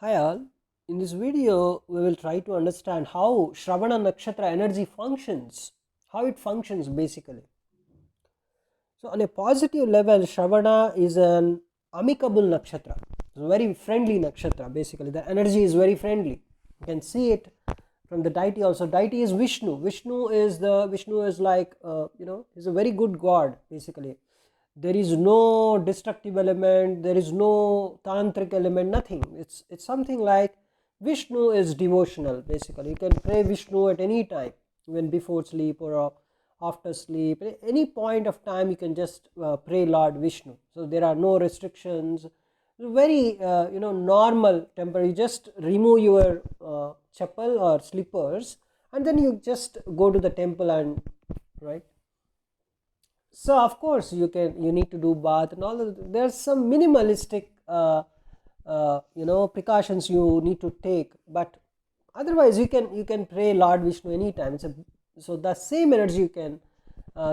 Hi all, in this video we will try to understand how Shravana nakshatra energy functions, how it functions basically. So on a positive level, Shravana is an amicable nakshatra. It's a very friendly nakshatra basically. The energy is very friendly. You can see it from the deity also. Deity is Vishnu. Vishnu is like is a very good god basically. There is no destructive element, there is no tantric element, nothing. It's something like Vishnu is devotional basically. You can pray Vishnu at any time, even before sleep or after sleep. At any point of time you can just pray Lord Vishnu. So there are no restrictions. Very normal temper. You just remove your chappal or slippers and then you just go to the temple and right. So of course you need to do bath and all of, there's some minimalistic precautions you need to take, but otherwise you can pray Lord Vishnu anytime. So the same energy you can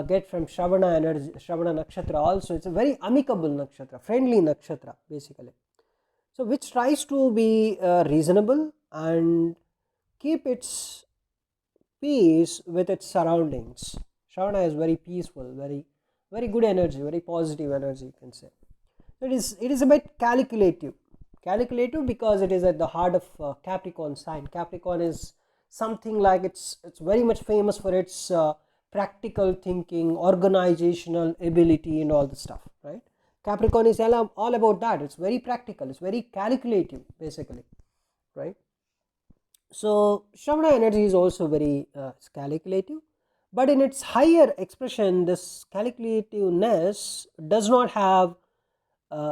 get from Shravana energy, Shravana nakshatra also. It's a very amicable nakshatra, friendly nakshatra basically, so which tries to be reasonable and keep its peace with its surroundings. Shravana is very peaceful, very good energy, very positive energy you can say. It is a bit calculative because it is at the heart of Capricorn sign. Capricorn is something like it's very much famous for its practical thinking, organizational ability and all the stuff, right? Capricorn is all about that. It's very practical, it's very calculative basically, right? So Shravana energy is also very calculative, but in its higher expression this calculativeness does not have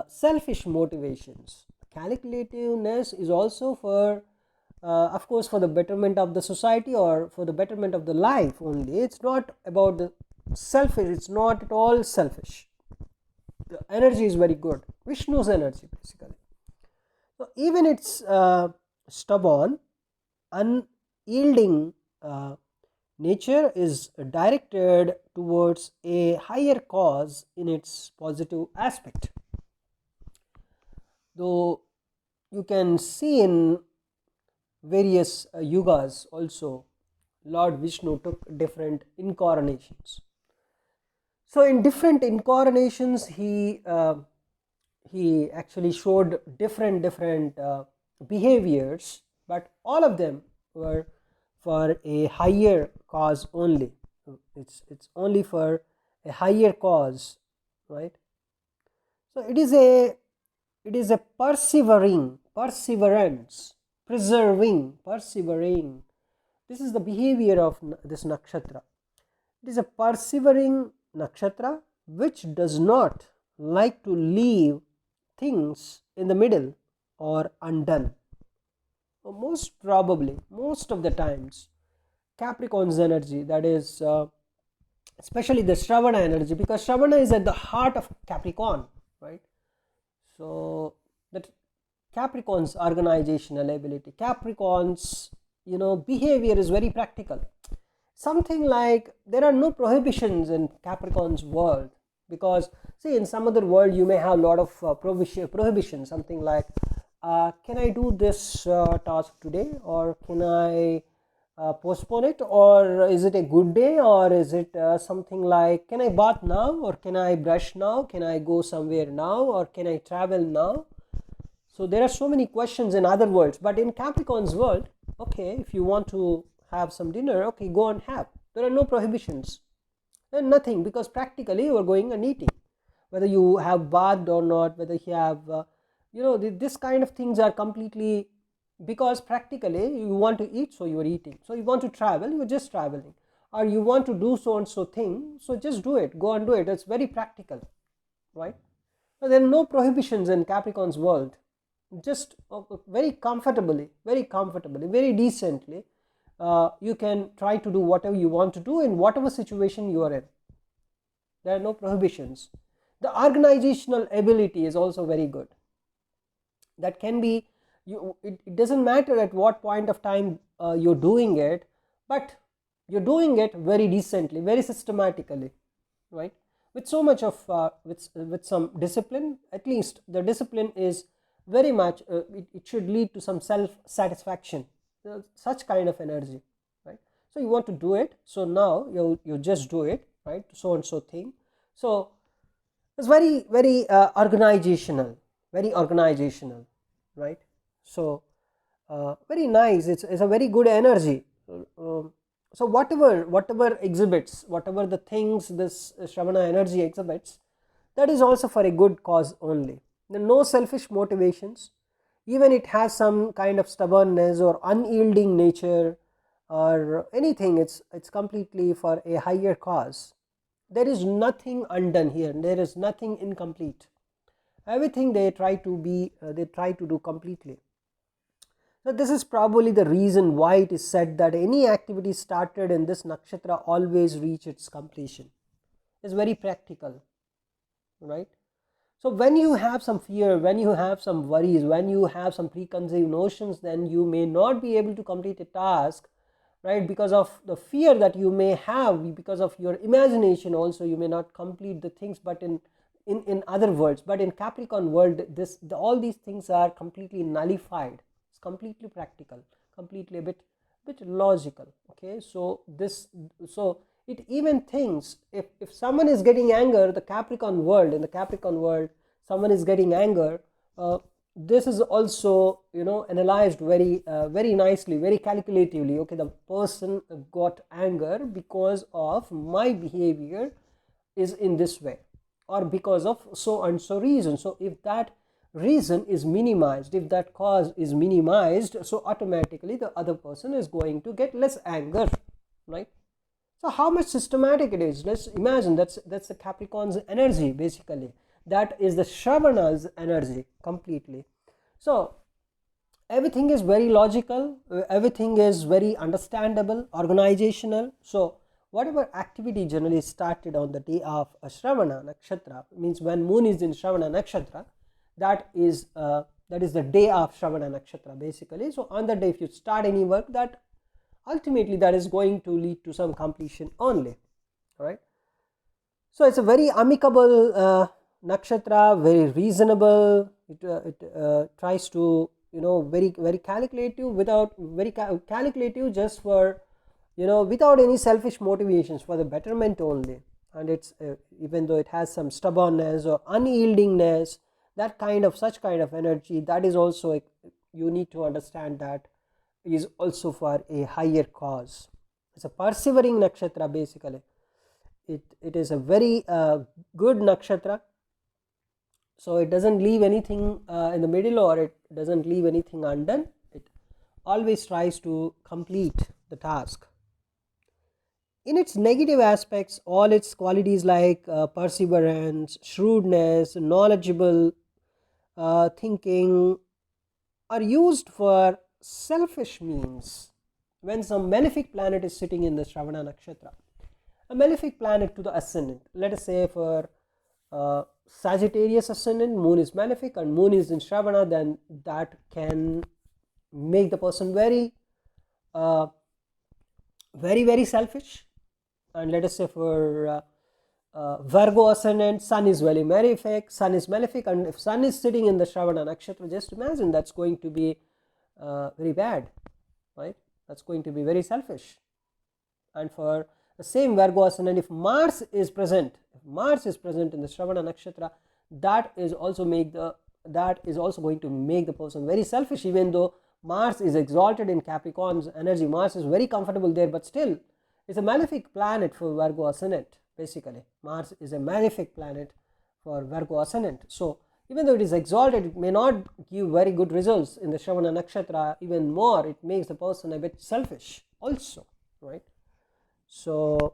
selfish motivations. Calculativeness is also for of course for the betterment of the society or for the betterment of the life only. It's not about the selfish, it's not at all selfish. The energy is very good, Vishnu's energy basically. So even its stubborn, unyielding nature is directed towards a higher cause in its positive aspect. Though you can see in various yugas also, Lord Vishnu took different incarnations. So in different incarnations he actually showed different behaviors, but all of them were for a higher cause only. It's only for a higher cause, right? So it is a perseverance, persevering. This is the behavior of this nakshatra. It is a persevering nakshatra which does not like to leave things in the middle or undone. Most probably, most of the times, Capricorn's energy, that is especially the Shravana energy, because Shravana is at the heart of Capricorn, right? So that Capricorn's organizational ability, Capricorn's behavior is very practical. Something like there are no prohibitions in Capricorn's world, because see in some other world you may have a lot of prohibitions, something like can I do this task today, or can I postpone it, or is it a good day, or is it something like can I bath now, or can I brush now, can I go somewhere now, or can I travel now? So there are so many questions in other worlds, but in Capricorn's world, okay, if you want to have some dinner, okay, go and have. There are no prohibitions and nothing, because practically you are going and eating, whether you have bathed or not, whether you have this kind of things are completely, because practically you want to eat, so you are eating. So you want to travel, you are just traveling, or you want to do so and so thing, so just do it, go and do it. It's very practical, right? So there are no prohibitions in Capricorn's world. Just very comfortably, very decently, you can try to do whatever you want to do in whatever situation you are in. There are no prohibitions. The organizational ability is also very good. That can be, it doesn't matter at what point of time you're doing it, but you're doing it very decently, very systematically, right? With so much of with some discipline. At least the discipline is very much, it should lead to some self-satisfaction, such kind of energy, right? So you want to do it, so now you just do it, right? So and so thing. So it's very organizational, right? So very nice. It's a very good energy. So whatever exhibits, whatever the things this Shravana energy exhibits, that is also for a good cause only. There are no selfish motivations. Even it has some kind of stubbornness or unyielding nature or anything, it's completely for a higher cause. There is nothing undone here, there is nothing incomplete. Everything they try to do completely. So this is probably the reason why it is said that any activity started in this nakshatra always reach its completion. It's very practical, right? So when you have some fear, when you have some worries, when you have some preconceived notions, then you may not be able to complete a task, right? Because of the fear that you may have, because of your imagination also, you may not complete the things. But in other words, but in Capricorn world, all these things are completely nullified. It's completely practical, completely a bit logical. Okay, so it even thinks, if someone is getting anger, in the Capricorn world, someone is getting anger, this is also analyzed very nicely, very calculatively. Okay, the person got anger because of my behavior is in this way, or because of so and so reason. So if that reason is minimized, if that cause is minimized, so automatically the other person is going to get less anger, right? So how much systematic it is. Let's imagine that's the Capricorn's energy. Basically that is the Shravana's energy completely. So everything is very logical, everything is very understandable, organizational. So whatever activity generally started on the day of a Shravana nakshatra, means when moon is in Shravana nakshatra, that is the day of Shravana nakshatra basically. So on that day, if you start any work, that ultimately that is going to lead to some completion only, right? So it's a very amicable nakshatra, very reasonable. It tries to very calculative, calculative just for without any selfish motivations, for the betterment only. And it's even though it has some stubbornness or unyieldingness, such kind of energy, that is also you need to understand that is also for a higher cause. It's a persevering nakshatra basically. It is a very good nakshatra. So it doesn't leave anything in the middle, or it doesn't leave anything undone. It always tries to complete the task. In its negative aspects, all its qualities like perseverance, shrewdness, knowledgeable thinking are used for selfish means. When some malefic planet is sitting in the Shravana nakshatra, a malefic planet to the ascendant, let us say for Sagittarius ascendant, moon is malefic and moon is in Shravana, then that can make the person very selfish. And let us say for Virgo ascendant, sun is very malefic, and if sun is sitting in the Shravana nakshatra, just imagine that's going to be very bad, right? That's going to be very selfish. And for the same Virgo ascendant, if Mars is present in the Shravana nakshatra, that is also going to make the person very selfish. Even though Mars is exalted in Capricorn's energy, Mars is very comfortable there, but still it's a malefic planet for Virgo ascendant. Basically Mars is a malefic planet for Virgo ascendant. So even though it is exalted, it may not give very good results in the Shravana nakshatra. Even more, it makes the person a bit selfish also, right? So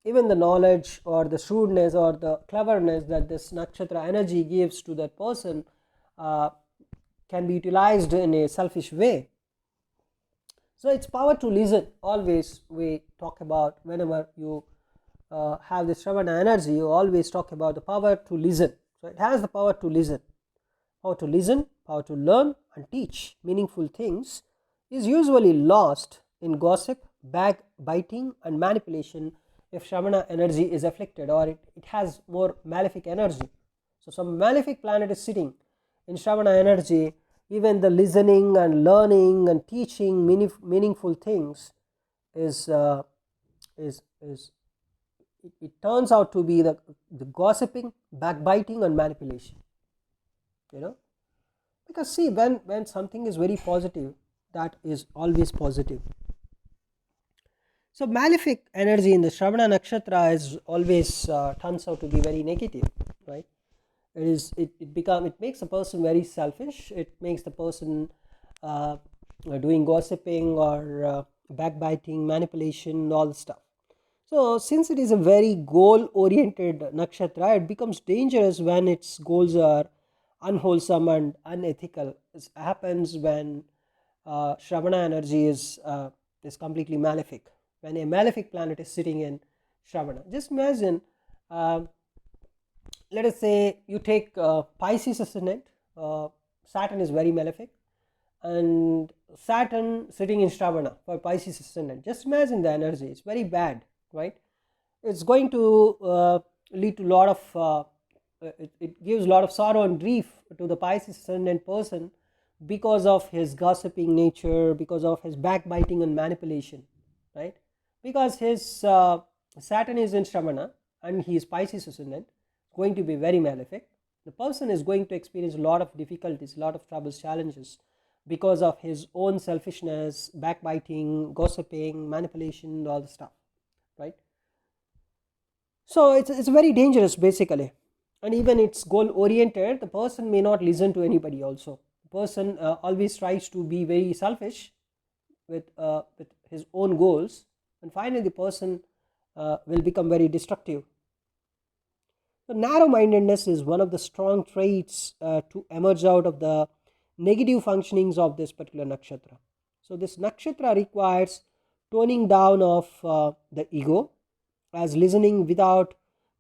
even the knowledge or the shrewdness or the cleverness that this nakshatra energy gives to that person can be utilized in a selfish way. So it's power to listen. Always we talk about, whenever you have this Shravana energy, you always talk about the power to listen. So it has the power to listen. Power to learn and teach meaningful things is usually lost in gossip, backbiting and manipulation if Shravana energy is afflicted, or it has more malefic energy. So some malefic planet is sitting in Shravana energy, even the listening and learning and teaching meaningful things is it turns out to be the gossiping, backbiting and manipulation, because see, when something is very positive, that is always positive. So malefic energy in the Shravana nakshatra is always turns out to be very negative, right? It makes a person very selfish. It makes the person doing gossiping or backbiting, manipulation, all the stuff. So since it is a very goal oriented nakshatra, it becomes dangerous when its goals are unwholesome and unethical. This happens when Shravana energy is completely malefic, when a malefic planet is sitting in Shravana. Just imagine, let us say you take Pisces ascendant, Saturn is very malefic, and Saturn sitting in Shravana for Pisces ascendant. Just imagine the energy, it's very bad, right? It's going to lead to a lot of it gives a lot of sorrow and grief to the Pisces ascendant person because of his gossiping nature, because of his backbiting and manipulation, right? Because his Saturn is in Shravana and he is Pisces ascendant, going to be very malefic. The person is going to experience a lot of difficulties, a lot of troubles, challenges because of his own selfishness, backbiting, gossiping, manipulation, all the stuff, right? So it's very dangerous basically, and even it's goal oriented. The person may not listen to anybody. Also, the person always tries to be very selfish with his own goals, and finally the person will become very destructive. So narrow-mindedness is one of the strong traits to emerge out of the negative functionings of this particular nakshatra. So this nakshatra requires toning down of the ego, as listening without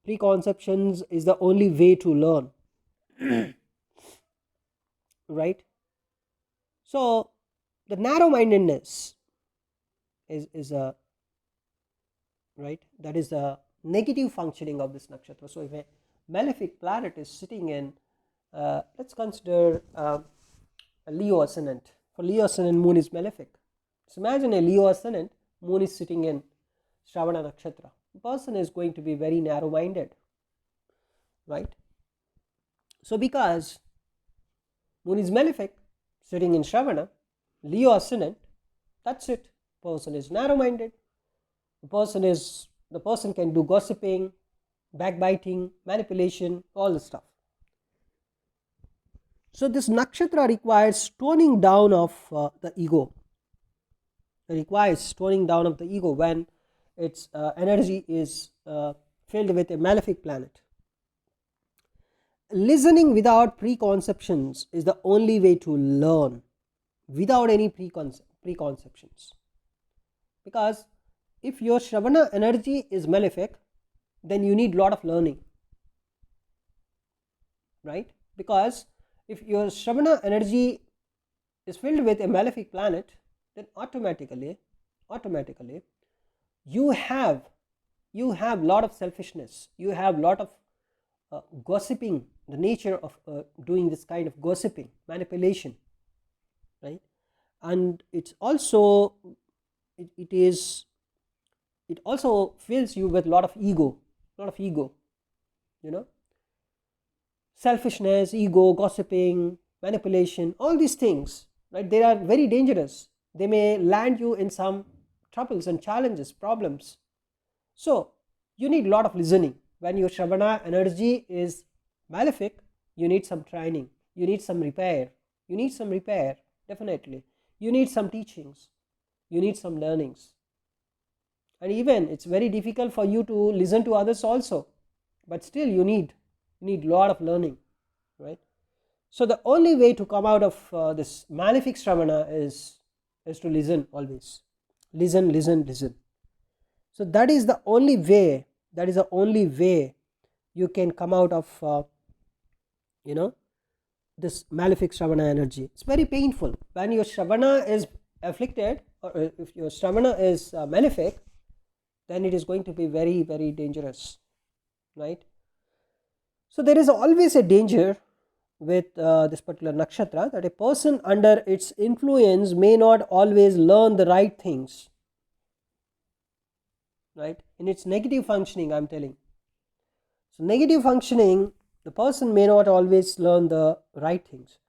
preconceptions is the only way to learn. Right? So the narrow-mindedness is a right, that is the negative functioning of this nakshatra. So if a malefic planet is sitting in, let's consider a Leo ascendant. For Leo ascendant, moon is malefic. So imagine a Leo ascendant, moon is sitting in Shravana nakshatra. The person is going to be very narrow-minded, right? So because moon is malefic, sitting in Shravana, Leo ascendant, that's it. Person is narrow-minded. The person can do gossiping, backbiting, manipulation, all the stuff. So this nakshatra requires toning down of the ego. It requires toning down of the ego when its energy is filled with a malefic planet. Listening without preconceptions is the only way to learn, without any preconceptions. Because if your Shravana energy is malefic, then you need a lot of learning, right? Because if your Shravana energy is filled with a malefic planet, then automatically you have lot of selfishness, you have lot of gossiping, the nature of doing this kind of gossiping, manipulation, right? And it's also it also fills you with a lot of ego, selfishness, ego, gossiping, manipulation, all these things, right? They are very dangerous. They may land you in some troubles and challenges, problems. So you need a lot of listening. When your Shravana energy is malefic, you need some training, you need some repair, definitely. You need some teachings, you need some learnings. And even it's very difficult for you to listen to others also, but still you need a lot of learning, right? So the only way to come out of this malefic Shravana is to listen always. Listen. So that is the only way you can come out of this malefic Shravana energy. It's very painful when your Shravana is afflicted, or if your Shravana is malefic, then it is going to be very, very dangerous, right? So there is always a danger with this particular nakshatra, that a person under its influence may not always learn the right things, right? In its negative functioning, I'm telling. So negative functioning, the person may not always learn the right things.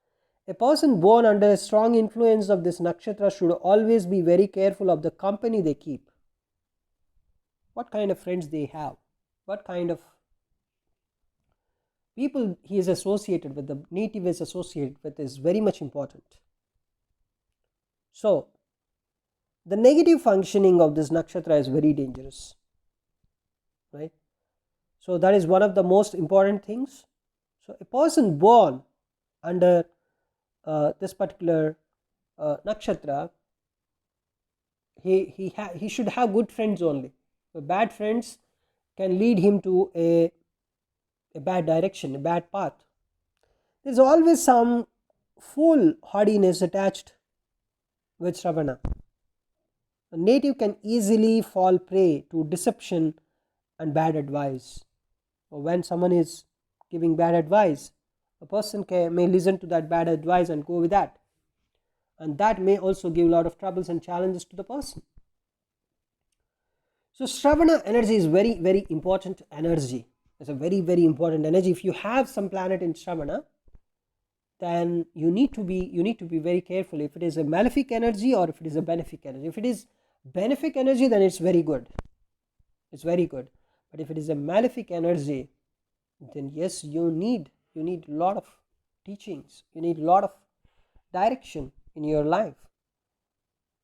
A person born under a strong influence of this nakshatra should always be very careful of the company they keep, what kind of friends they have, what kind of people he is associated with, the native is associated with, is very much important. So the negative functioning of this nakshatra is very dangerous, right? So that is one of the most important things. So a person born under this particular nakshatra, he should have good friends only. Bad friends can lead him to a bad direction, a bad path. There is always some foolhardiness attached with Shravana. A native can easily fall prey to deception and bad advice. When someone is giving bad advice, a person may listen to that bad advice and go with that, and that may also give a lot of troubles and challenges to the person. So Shravana energy is very, very important energy. It's a very, very important energy. If you have some planet in Shravana, then you need to be very careful if it is a malefic energy or if it is a benefic energy. If it is benefic energy, then it's very good. It's very good. But if it is a malefic energy, then yes, you need a lot of teachings. You need a lot of direction in your life,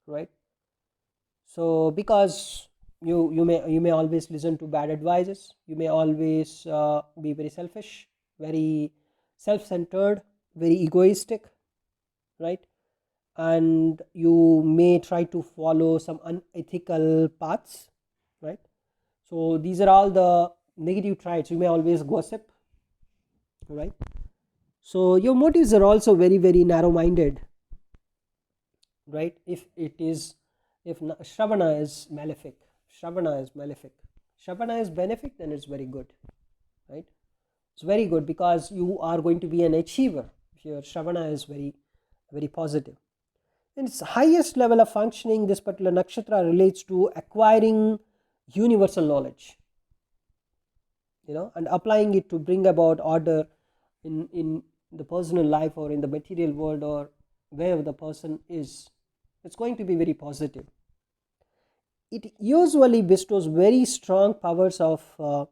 right? So because you may always listen to bad advices, you may always be very selfish, very self-centered, very egoistic, right? And you may try to follow some unethical paths, right? So these are all the negative traits. You may always gossip, right? So your motives are also very, very narrow-minded, right? If Shravana is malefic, Shravana is benefic, then it's very good, right? It's very good because you are going to be an achiever if your Shravana is very, very positive. In its highest level of functioning, this particular nakshatra relates to acquiring universal knowledge, and applying it to bring about order in the personal life or in the material world or wherever the person is. It's going to be very positive. It usually bestows very strong powers of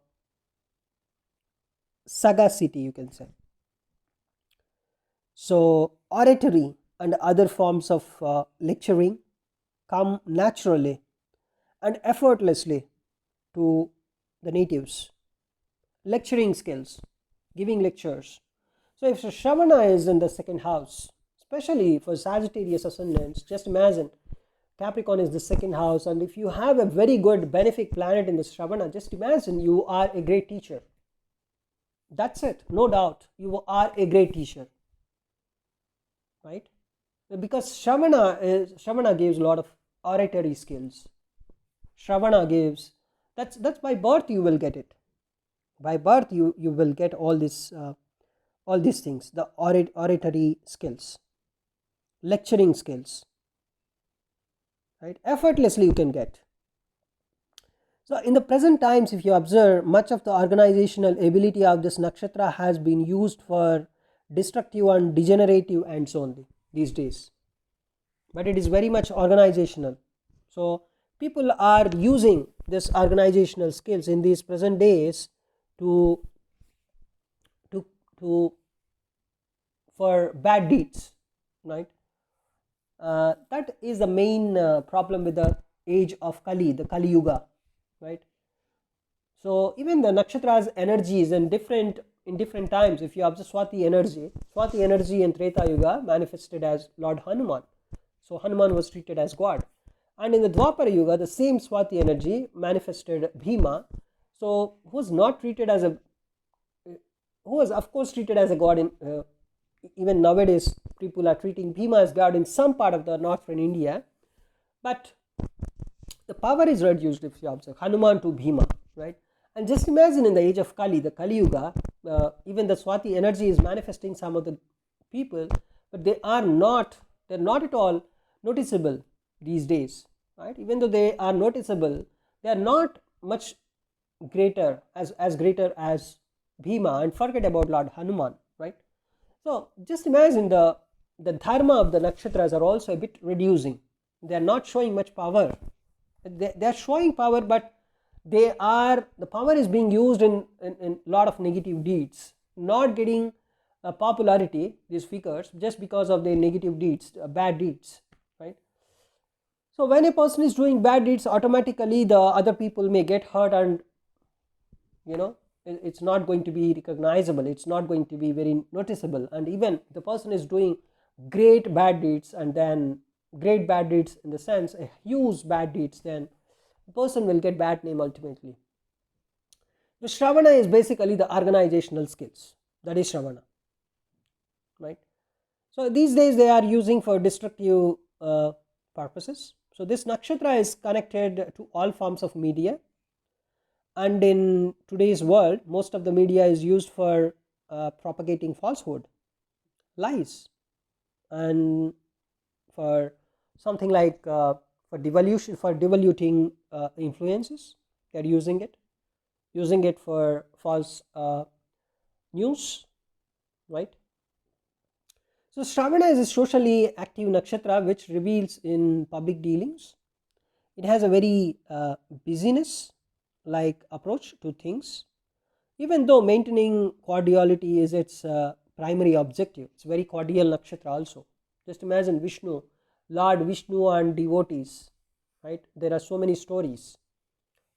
sagacity, you can say. So oratory and other forms of lecturing come naturally and effortlessly to the natives. Lecturing skills, giving lectures. So if Shravana is in the second house, especially for Sagittarius ascendants, just imagine Capricorn is the second house, and if you have a very good benefic planet in the Shravana, just imagine you are a great teacher. That's it, no doubt, you are a great teacher, right? Because Shravana gives a lot of oratory skills. Shravana gives, that's by birth you will get it. By birth you will get all these things, the oratory skills, lecturing skills, right? Effortlessly you can get. So in the present times, if you observe, much of the organizational ability of this nakshatra has been used for destructive and degenerative ends only these days, but it is very much organizational. So people are using this organizational skills in these present days to for bad deeds, right? That is the main problem with the age of Kali, the Kali Yuga, right? So even the nakshatra's energies in different times, if you observe Swati energy in Treta Yuga manifested as Lord Hanuman. So Hanuman was treated as God. And in the Dwapara Yuga, the same Swati energy manifested Bhima. So who was of course treated as a god in even nowadays people are treating Bhima as god in some part of the northern India, but the power is reduced if you observe Hanuman to Bhima, right? And just imagine in the age of Kali, the Kali Yuga, even the Swati energy is manifesting some of the people, but they're not at all noticeable these days, right? Even though they are noticeable, they are not much greater as Bhima, and forget about Lord Hanuman, right? So just imagine the dharma of the nakshatras are also a bit reducing. They are not showing much power. They are showing power, but the power is being used in lot of negative deeds, not getting popularity, these figures, just because of their negative deeds, bad deeds, right? So when a person is doing bad deeds, automatically the other people may get hurt, and it's not going to be recognizable, it's not going to be very noticeable. And even the person is doing great bad deeds, and then great bad deeds in the sense a huge bad deeds, then the person will get bad name ultimately. The Shravana is basically the organizational skills, that is Shravana, right? So these days they are using for destructive purposes. So this nakshatra is connected to all forms of media, and in today's world most of the media is used for propagating falsehood, lies, and for something like for devoluting influences. They are using it for false news, right? So Shravana is a socially active nakshatra which reveals in public dealings. It has a very business like approach to things, even though maintaining cordiality is its primary objective. It's very cordial nakshatra also. Just imagine Vishnu, Lord Vishnu and devotees, right? There are so many stories.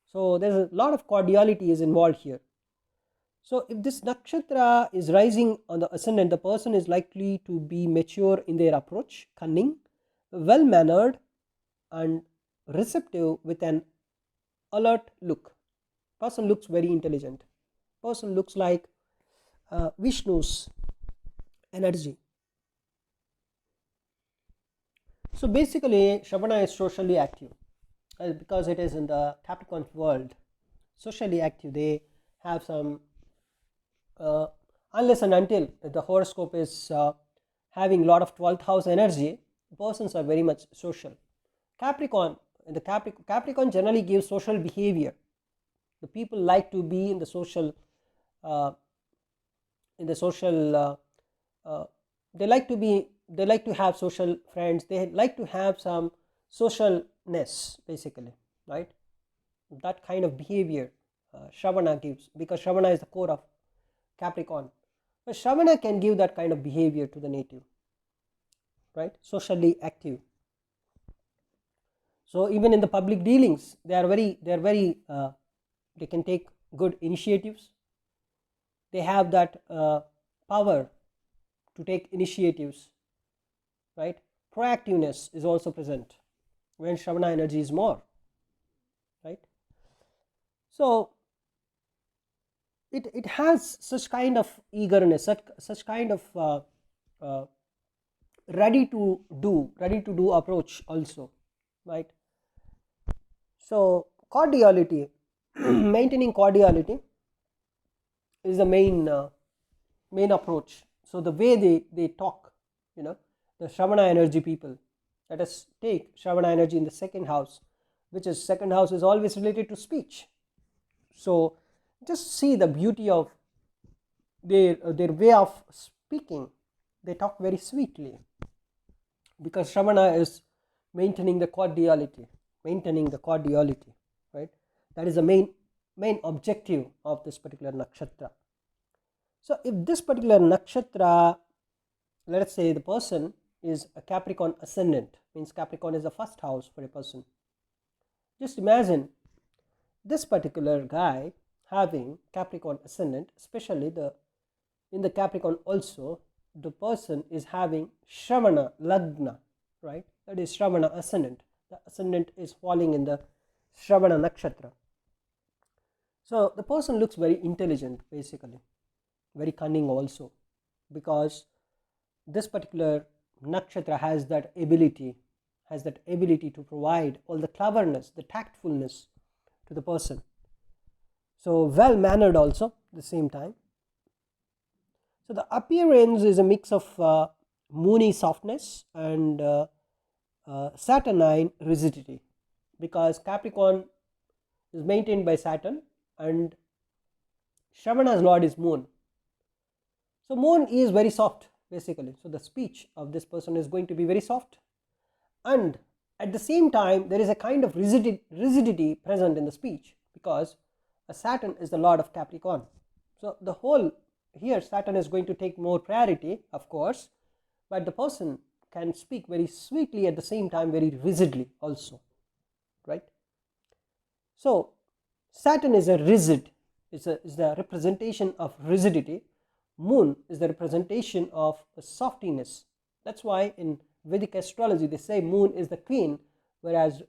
So there's a lot of cordiality is involved here. So if this nakshatra is rising on the ascendant, the person is likely to be mature in their approach, cunning, well mannered, and receptive with an alert look. Person looks very intelligent. Person looks like Vishnu's energy. So basically Shravana is socially active because it is in the Capricorn world. Socially active, they have some unless and until the horoscope is having a lot of 12th house energy, persons are very much social. Capricorn, the Capricorn generally gives social behavior. The people like to be in the social uh, they like to have social friends, they like to have some socialness basically, right? That kind of behavior Shravana gives, because Shravana is the core of Capricorn. But Shravana can give that kind of behavior to the native, right? Socially active. So even in the public dealings, they can take good initiatives. They have that power to take initiatives, right? Proactiveness is also present when Shravana energy is more, right? So it has such kind of eagerness, such kind of ready to do approach also, right? So cordiality, maintaining cordiality is the main approach. So the way they talk, the Shravana energy people, let us take Shravana energy in the second house, which is second house is always related to speech. So just see the beauty of their way of speaking. They talk very sweetly because Shravana is maintaining the cordiality, right? That is the main objective of this particular nakshatra. So if this particular nakshatra, let us say the person is a Capricorn ascendant, means Capricorn is the first house for a person. Just imagine this particular guy having Capricorn ascendant, especially in the Capricorn also, the person is having Shravana lagna, right? That is Shravana ascendant. The ascendant is falling in the Shravana nakshatra. So the person looks very intelligent basically, very cunning also, because this particular nakshatra has that ability to provide all the cleverness, the tactfulness to the person. so well mannered also at the same time. So the appearance is a mix of moony softness and Saturnine rigidity, because Capricorn is maintained by Saturn and Shravana's lord is Moon. So Moon is very soft basically, so the speech of this person is going to be very soft, and at the same time there is a kind of rigidity present in the speech, because Saturn is the lord of Capricorn. So the whole here Saturn is going to take more priority, of course, but the person can speak very sweetly at the same time very rigidly also, right? So Saturn is a rigid, is the representation of rigidity. Moon is the representation of softiness. That's why in Vedic astrology they say Moon is the queen, whereas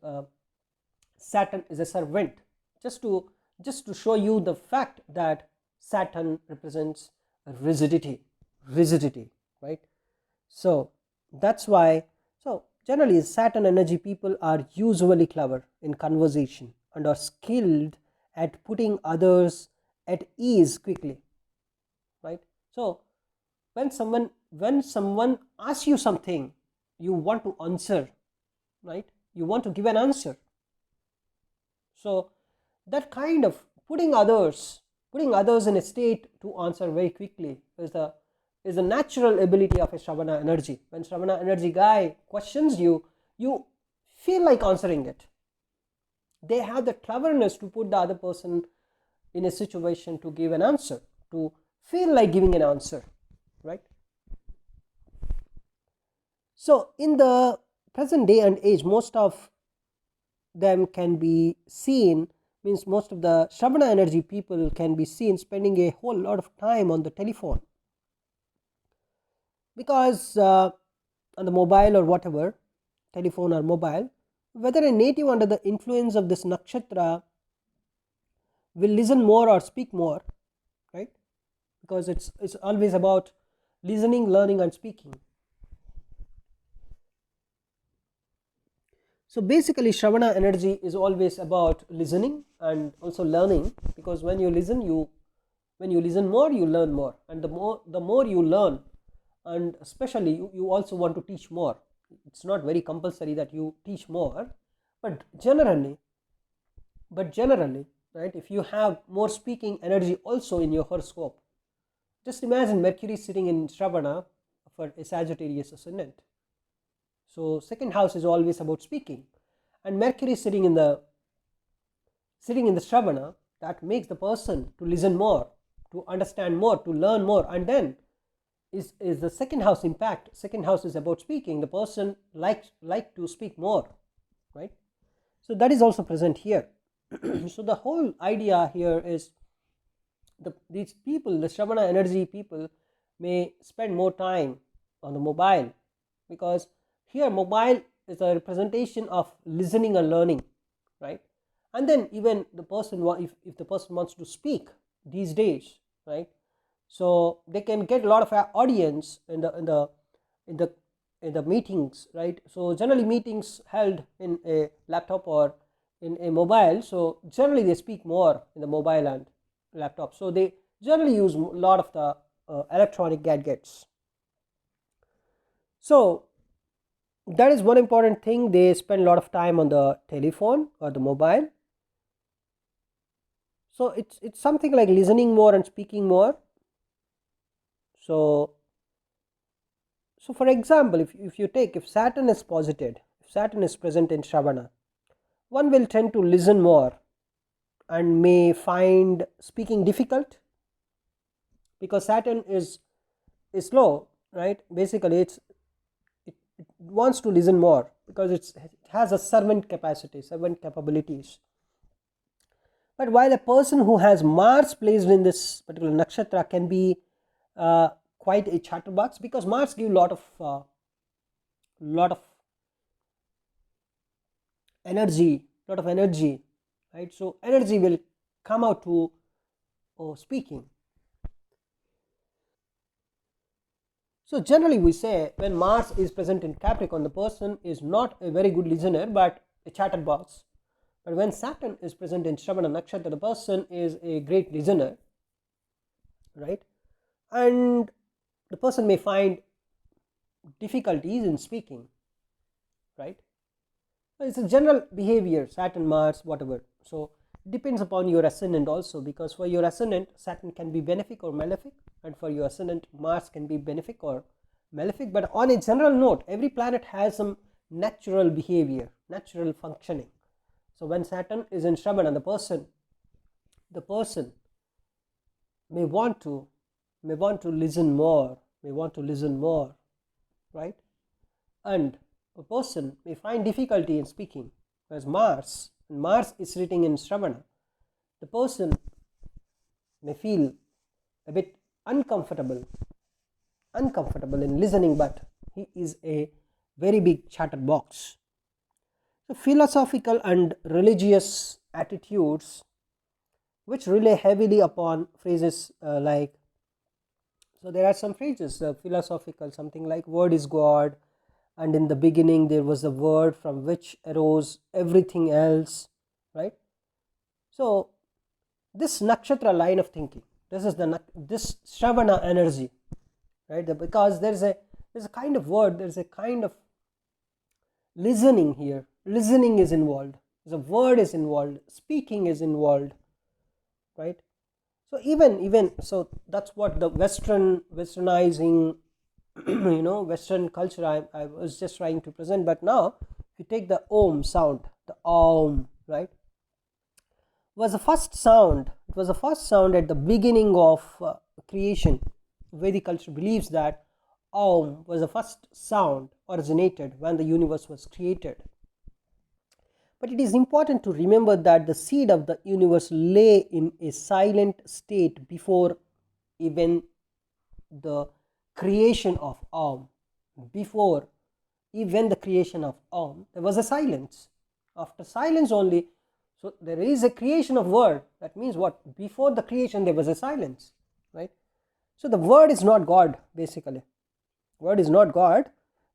Saturn is a servant, just to show you the fact that Saturn represents rigidity, right? So that's why, so generally Saturn energy people are usually clever in conversation and are skilled at putting others at ease quickly, right? So when someone asks you something, you want to answer, right? You want to give an answer. So that kind of putting others in a state to answer very quickly is the natural ability of a Shravana energy. When Shravana energy guy questions you, you feel like answering it. They have the cleverness to put the other person in a situation to give an answer, to feel like giving an answer, right? So in the present day and age, most of them can be seen, means most of the Shravana energy people can be seen spending a whole lot of time on the telephone, because on the mobile or whatever, telephone or mobile, whether a native under the influence of this nakshatra will listen more or speak more, right? Because it's always about listening, learning and speaking. So basically Shravana energy is always about listening and also learning, because when you listen more, you learn more, and the more you learn, and especially you also want to teach more. It's not very compulsory that you teach more, but generally, right, if you have more speaking energy also in your horoscope, just imagine Mercury sitting in Shravana for a Sagittarius ascendant. So second house is always about speaking, and Mercury sitting in the Shravana, that makes the person to listen more, to understand more, to learn more, and then is the second house impact. Second house is about speaking. The person like to speak more, right? So that is also present here. So the whole idea here is these people, the Shravana energy people, may spend more time on the mobile, because here mobile is a representation of listening and learning, right? And then even the person, if the person wants to speak these days, right, so they can get a lot of audience in the meetings, right? So generally meetings held in a laptop or in a mobile, so generally they speak more in the mobile and laptop, so they generally use a lot of the electronic gadgets. So that is one important thing. They spend a lot of time on the telephone or the mobile. So it's something like listening more and speaking more. So for example, if Saturn is posited, if Saturn is present in Shravana, one will tend to listen more and may find speaking difficult, because Saturn is slow, right? Basically it wants to listen more because it has a servant capabilities. But while a person who has Mars placed in this particular nakshatra can be quite a chatterbox, because Mars gives lot of energy, right? So energy will come out to speaking. So generally we say when Mars is present in Capricorn, the person is not a very good listener but a chatterbox, But when Saturn is present in Shravana nakshatra, the person is a great listener, right? And the person may find difficulties in speaking, right? It's a general behavior, Saturn, Mars, whatever. So it depends upon your ascendant also, because for your ascendant, Saturn can be benefic or malefic, and for your ascendant, Mars can be benefic or malefic. But on a general note, every planet has some natural behavior, natural functioning. So when Saturn is in Shravana, the person may want to listen more, right? And a person may find difficulty in speaking. Whereas Mars is sitting in Shravana, the person may feel a bit uncomfortable in listening, but he is a very big chatterbox. So philosophical and religious attitudes which rely heavily upon phrases like, so there are some phrases, philosophical, something like word is God, and in the beginning there was a word from which arose everything else, right? So this nakshatra line of thinking, this Shravana energy, right? Because there's a kind of word, there's a kind of listening here. Listening is involved, the word is involved, speaking is involved, right? So even so, that's what the westernizing Western culture I was just trying to present. But now if you take the Om sound, the Om, right, was the first sound. It was the first sound at the beginning of creation. Vedic culture believes that Om was the first sound originated when the universe was created. But it is important to remember that the seed of the universe lay in a silent state before even the creation of Om. Before even the creation of Om, there was a silence. After silence only, so there is a creation of word. That means what? Before the creation there was a silence, right? So the word is not God, basically. Word is not God,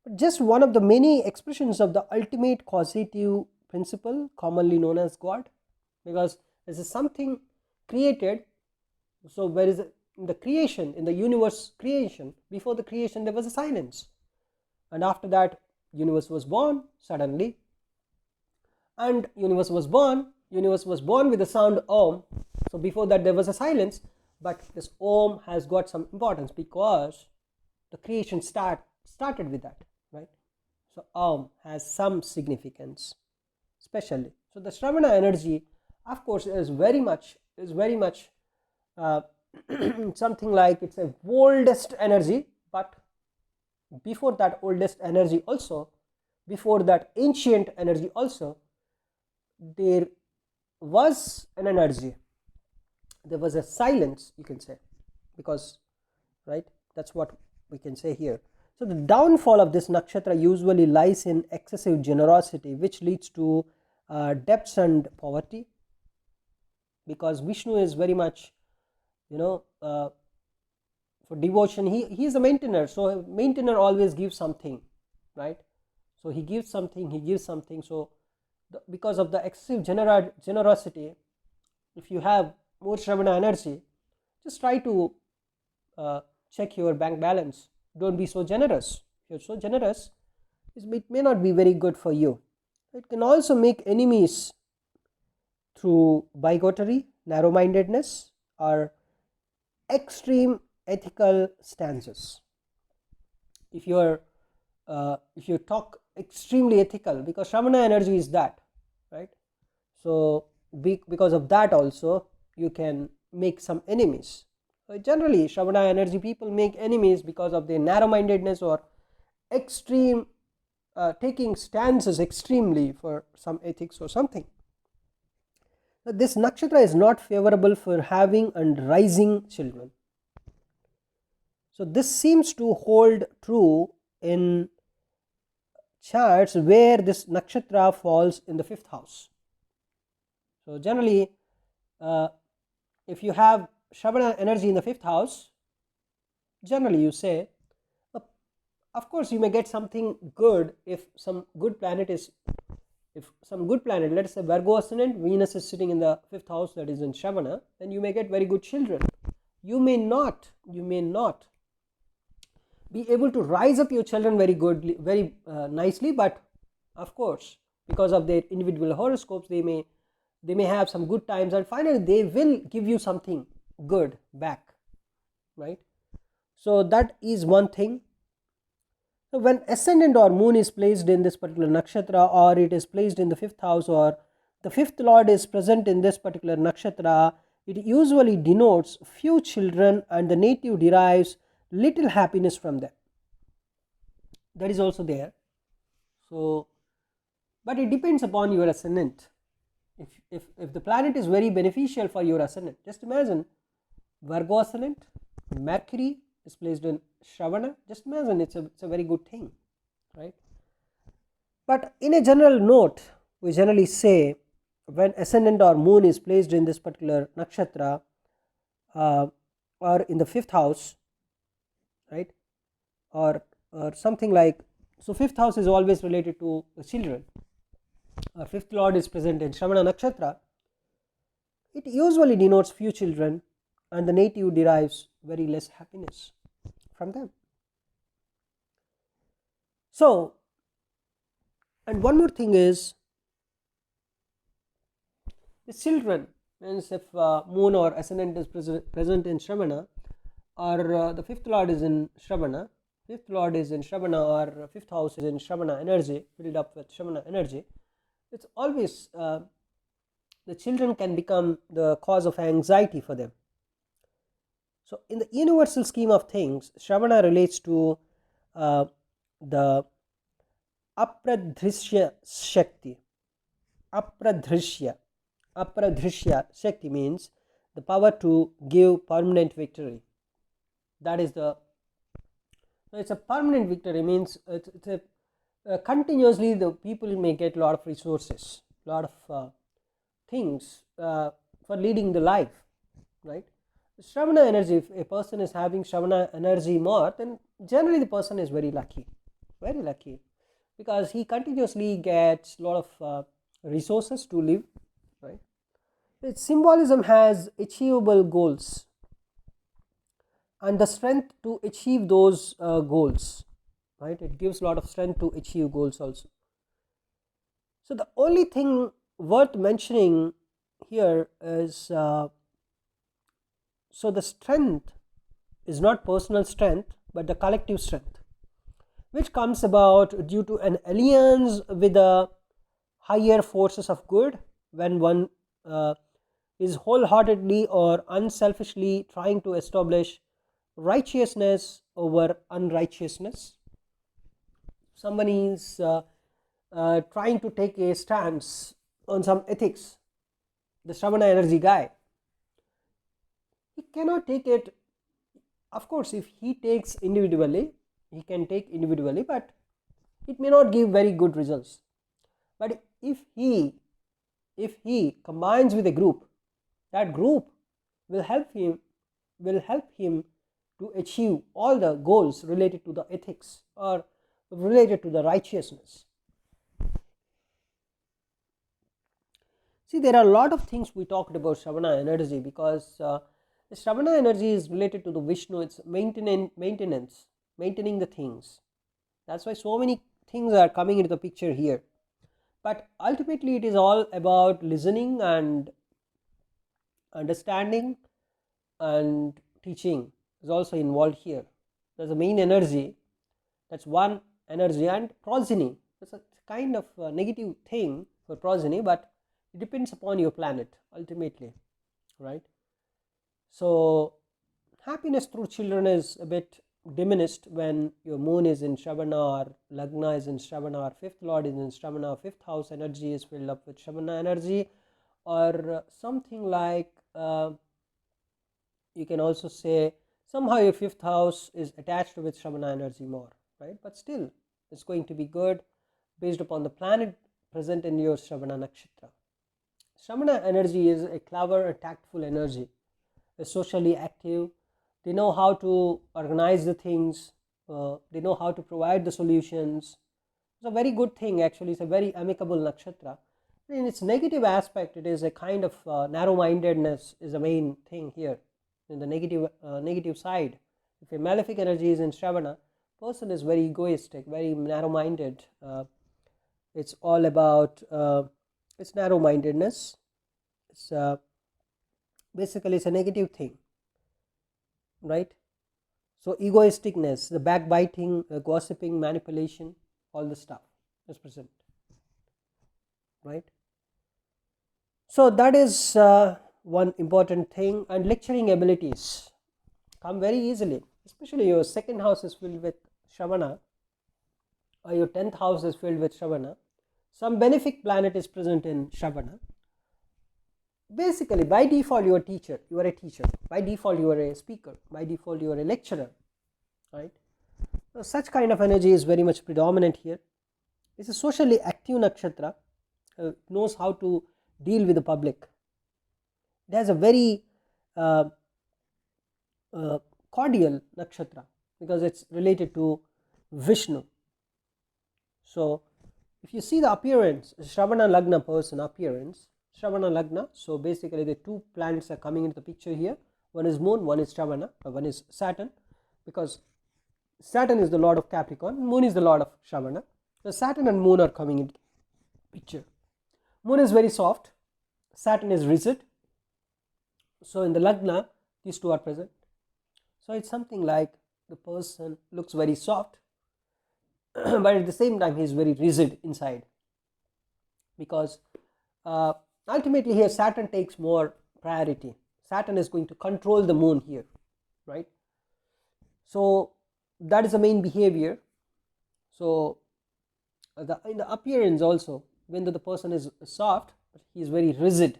but just one of the many expressions of the ultimate causative principle commonly known as God, because this is something created. So where is in the creation, in the universe creation, before the creation there was a silence, and after that universe was born suddenly, and universe was born with the sound Om. So before that there was a silence, but this Om has got some importance because the creation started with that, right? So Om has some significance especially. So the Shravana energy, of course, is very much something like it's a oldest energy. But before that oldest energy also, before that ancient energy also, there was an energy, there was a silence, you can say, because, right, that's what we can say here. So the downfall of this nakshatra usually lies in excessive generosity, which leads to debts and poverty, because Vishnu is very much, for devotion, he is a maintainer. So a maintainer always gives something, right? So he gives something. So because of the excessive generosity, if you have more Shravana energy, just try to check your bank balance. Don't be so generous. If you're so generous, it may not be very good for you. It can also make enemies through bigotry, narrow-mindedness, or extreme ethical stances. If you talk extremely ethical, because Shravana energy is that, right? So because of that also you can make some enemies. So generally Shravana energy people make enemies because of their narrow-mindedness or extreme taking stances extremely for some ethics or something. Now, this nakshatra is not favorable for having and raising children. So this seems to hold true in charts where this nakshatra falls in the 5th house. So generally if you have Shravana energy in the 5th house, generally you say, of course you may get something good if some good planet is If some good planet, let us say Virgo ascendant, Venus is sitting in the 5th house, that is in Shravana, then you may get very good children. You may not be able to rise up your children very goodly, very nicely, but of course, because of their individual horoscopes, they may have some good times, and finally they will give you something good back, right? So that is one thing. So when ascendant or moon is placed in this particular nakshatra, or it is placed in the 5th house, or the 5th lord is present in this particular nakshatra, it usually denotes few children and the native derives little happiness from them. That is also there. So, but it depends upon your ascendant. If the planet is very beneficial for your ascendant, just imagine Virgo ascendant, Mercury is placed in Shravana, just imagine it's a very good thing, right? But in a general note, we generally say when ascendant or moon is placed in this particular nakshatra or in the 5th house, right, or something like, so 5th house is always related to the children, or 5th lord is present in Shravana nakshatra, it usually denotes few children and the native derives very less happiness from them. So, and one more thing is, the children, means if moon or ascendant is present in Shravana, or the 5th lord is in Shravana, 5th lord is in Shravana, or 5th house is in Shravana energy, filled up with Shravana energy, it's always the children can become the cause of anxiety for them. So in the universal scheme of things, Shravana relates to the apradhrishya shakti. Apradhrishya shakti means the power to give permanent victory. That is the, it's a permanent victory, means it's a continuously the people may get a lot of resources, lot of things for leading the life, right? Shravana energy, if a person is having Shravana energy more, then generally the person is very lucky, because he continuously gets a lot of resources to live, right? Its symbolism has achievable goals and the strength to achieve those goals, right? It gives a lot of strength to achieve goals also. So the only thing worth mentioning here is so the strength is not personal strength but the collective strength, which comes about due to an alliance with the higher forces of good, when one is wholeheartedly or unselfishly trying to establish righteousness over unrighteousness. Somebody is trying to take a stance on some ethics, the Shravana energy guy, he cannot take it. Of course, if he takes individually, he can take individually, but it may not give very good results. But if he combines with a group, that group will help him to achieve all the goals related to the ethics or related to the righteousness. See, there are a lot of things we talked about Shravana energy, because the Shravana energy is related to the Vishnu. It's maintaining the things. That's why so many things are coming into the picture here. But ultimately it is all about listening and understanding, and teaching is also involved here. There's a main energy, that's one energy, and progeny. That's a kind of a negative thing for progeny, but it depends upon your planet ultimately, right? So happiness through children is a bit diminished when your moon is in Shravana, or Lagna is in Shravana, or 5th lord is in Shravana, 5th house energy is filled up with Shravana energy, or something like you can also say somehow your 5th house is attached with Shravana energy more, right? But still it's going to be good based upon the planet present in your Shravana nakshatra. Shravana energy is a clever and tactful energy, is socially active. They know how to organize the things, they know how to provide the solutions, It's a very good thing actually. It's a very amicable nakshatra. In its negative aspect, it is a kind of narrow-mindedness is the main thing here. In the negative side, if a malefic energy is in Shravana, person is very egoistic, very narrow-minded. It's all about its narrow-mindedness. It's basically it's a negative thing, right? So egoisticness, the backbiting, the gossiping, manipulation, all the stuff is present, right? So that is one important thing. And lecturing abilities come very easily, especially your second house is filled with Shravana, or your 10th house is filled with Shravana. Some benefic planet is present in Shravana. Basically, by default, you are a teacher. You are a teacher. By default, you are a speaker. By default, you are a lecturer, right? So such kind of energy is very much predominant here. It's a socially active nakshatra. Knows how to deal with the public. It has a very cordial nakshatra because it's related to Vishnu. So if you see the appearance, Shravana Lagna person appearance, Shravana Lagna, so basically the two planets are coming into the picture here. One is Moon, one is Shravana, one is Saturn, because Saturn is the lord of Capricorn, Moon is the lord of Shravana. So Saturn and Moon are coming into the picture. Moon is very soft, Saturn is rigid. So in the Lagna, these two are present. So it's something like the person looks very soft, but at the same time he is very rigid inside, because ultimately here Saturn takes more priority. Saturn is going to control the Moon here, right? So that is the main behavior. So in the appearance also, even though the person is soft, but he is very rigid,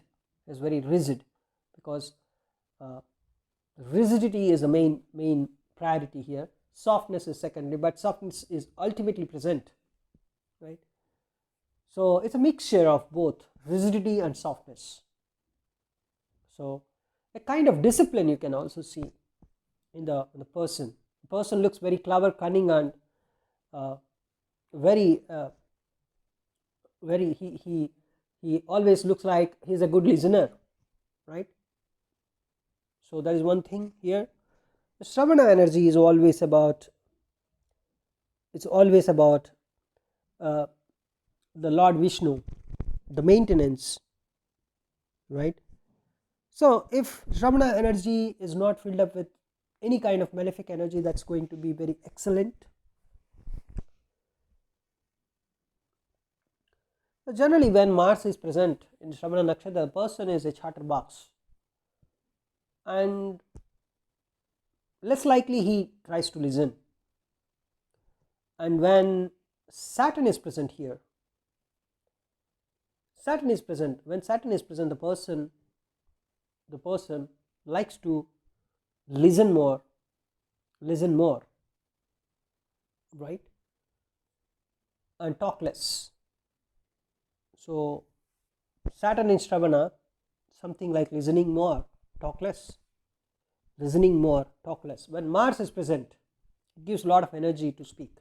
because rigidity is the main priority here. Softness is secondary, but softness is ultimately present, right? So it's a mixture of both rigidity and softness. So a kind of discipline you can also see in the person. The person looks very clever, cunning, and very he always looks like he's a good listener, right? So that is one thing here. The Shravana energy is always about, the Lord Vishnu, the maintenance, right? So if Shravana energy is not filled up with any kind of malefic energy, that's going to be very excellent. So generally when Mars is present in Shravana nakshatra, the person is a chatterbox, and less likely he tries to listen. And when Saturn is present here, when Saturn is present, the person likes to listen more, right, and talk less. So Saturn in Shravana, something like listening more, talk less. When Mars is present, it gives a lot of energy to speak.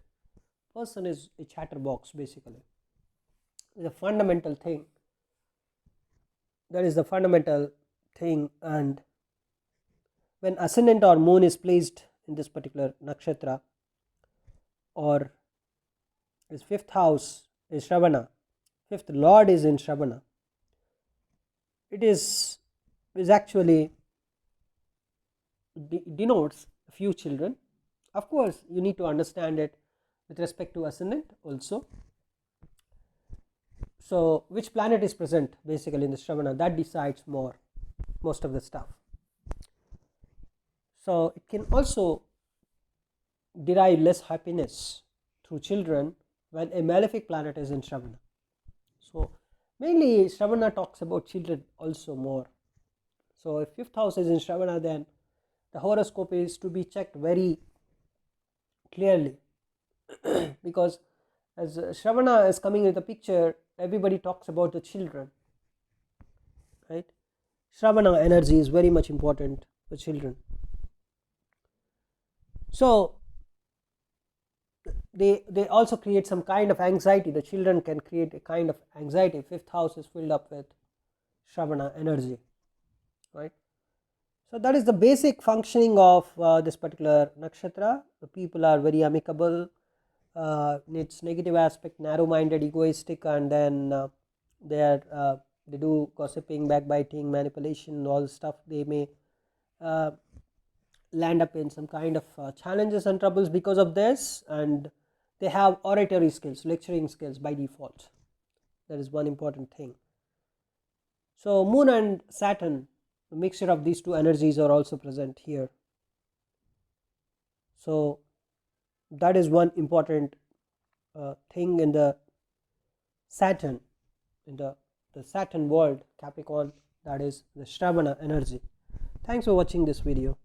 Person is a chatterbox basically. It's a fundamental thing. That is the fundamental thing. And when ascendant or moon is placed in this particular nakshatra, or his fifth house is Shravana, fifth lord is in Shravana, it is actually denotes a few children. Of course, you need to understand it with respect to ascendant also. So which planet is present basically in the Shravana, that decides most of the stuff. So it can also derive less happiness through children when a malefic planet is in Shravana. So mainly Shravana talks about children also more. So if fifth house is in Shravana, then the horoscope is to be checked very clearly because as Shravana is coming into the picture, everybody talks about the children, right? Shravana energy is very much important for children. So they also create some kind of anxiety. The children can create a kind of anxiety. Fifth house is filled up with Shravana energy, right? So that is the basic functioning of this particular nakshatra. The people are very amicable. Its negative aspect, narrow-minded, egoistic, and then they do gossiping, backbiting, manipulation, all stuff. They may land up in some kind of challenges and troubles because of this, and they have oratory skills, lecturing skills by default. That is one important thing. So Moon and Saturn, the mixture of these two energies are also present here. So that is one important thing in the Saturn, in the Saturn world, Capricorn, that is the Shravana energy. Thanks for watching this video.